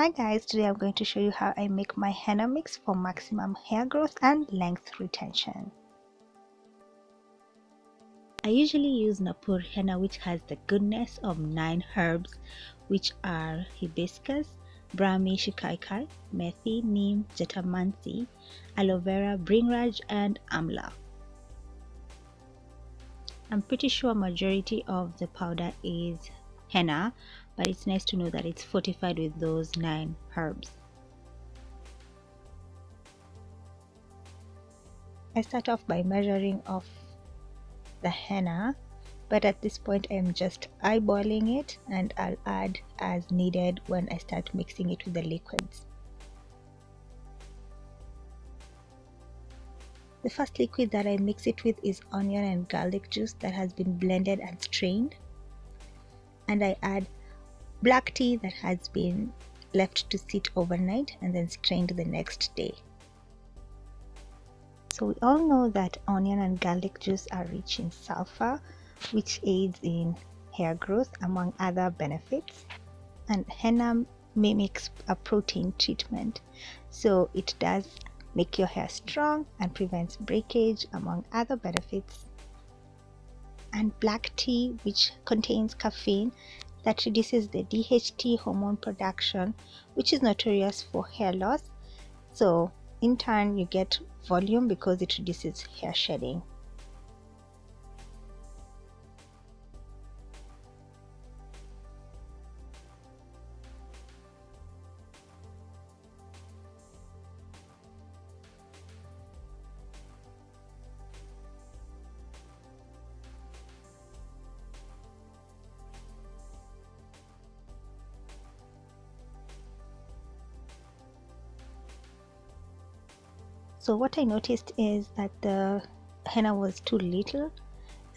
Hi guys, today I'm going to show you how I make my henna mix for maximum hair growth and length retention. I usually use Napur henna, which has the goodness of 9 herbs, which are hibiscus, brahmi, shikaikai, methi, neem, jatamansi, aloe vera, bringraj and amla. I'm pretty sure majority of the powder is henna, but it's nice to know that it's fortified with those 9 herbs. I start off by measuring off the henna, but at this point I'm just eyeballing it, and I'll add as needed when I start mixing it with the liquids. The first liquid that I mix it with is onion and garlic juice that has been blended and strained, and I add black tea that has been left to sit overnight and then strained the next day. So we all know that onion and garlic juice are rich in sulfur, which aids in hair growth among other benefits, and henna mimics a protein treatment, so it does make your hair strong and prevents breakage among other benefits. And black tea, which contains caffeine that reduces the DHT hormone production, which is notorious for hair loss, so in turn you get volume because it reduces hair shedding. So what I noticed is that the henna was too little,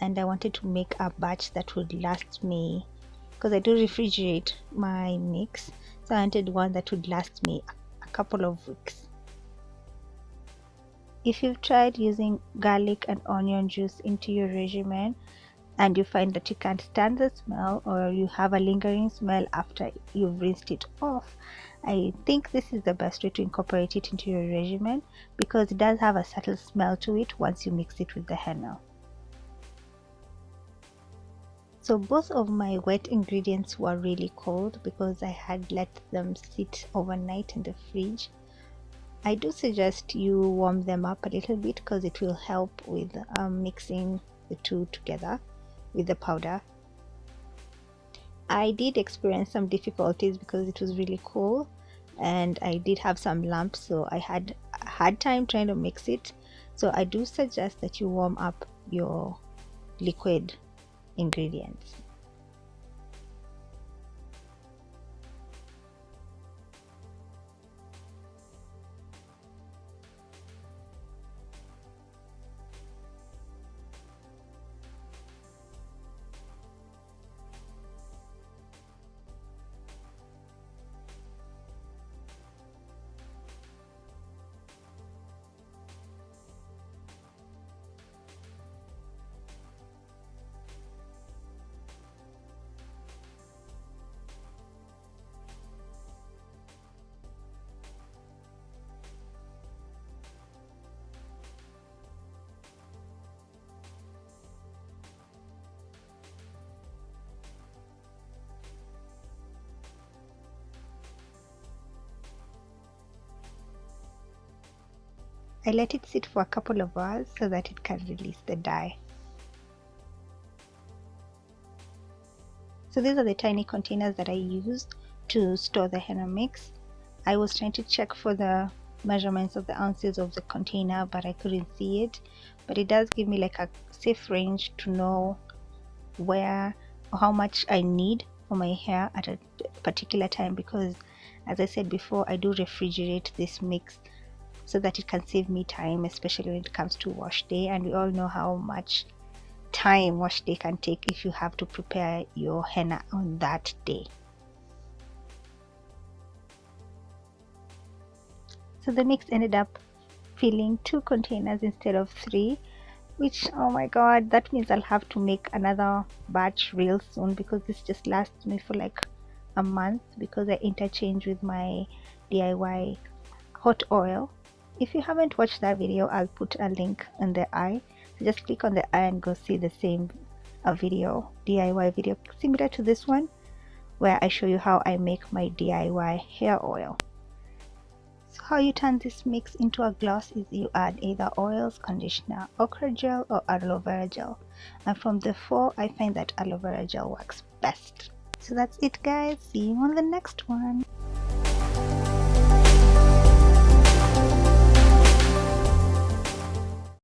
and I wanted to make a batch that would last me, because I do refrigerate my mix, so I wanted one that would last me a couple of weeks. If you've tried using garlic and onion juice into your regimen and you find that you can't stand the smell, or you have a lingering smell after you've rinsed it off, I think this is the best way to incorporate it into your regimen, because it does have a subtle smell to it once you mix it with the henna. So both of my wet ingredients were really cold because I had let them sit overnight in the fridge. I do suggest you warm them up a little bit because it will help with mixing the two together with the powder. I did experience some difficulties because it was really cool, and I did have some lumps, so I had a hard time trying to mix it. So I do suggest that you warm up your liquid ingredients. I let it sit for a couple of hours so that it can release the dye. So these are the tiny containers that I use to store the henna mix. I was trying to check for the measurements of the ounces of the container, but I couldn't see it. But it does give me like a safe range to know where or how much I need for my hair at a particular time, because as I said before, I do refrigerate this mix so that it can save me time, especially when it comes to wash day, and we all know how much time wash day can take if you have to prepare your henna on that day. So the mix ended up filling 2 containers instead of 3, which, oh my god, that means I'll have to make another batch real soon, because this just lasts me for like a month because I interchange with my DIY hot oil. If you haven't watched that video, I'll put a link in the eye, so just click on the eye and go see the same video, DIY video similar to this one, where I show you how I make my DIY hair oil. So how you turn this mix into a gloss is you add either oils, conditioner, okra gel or aloe vera gel, and from the four I find that aloe vera gel works best. So that's it guys, see you on the next one.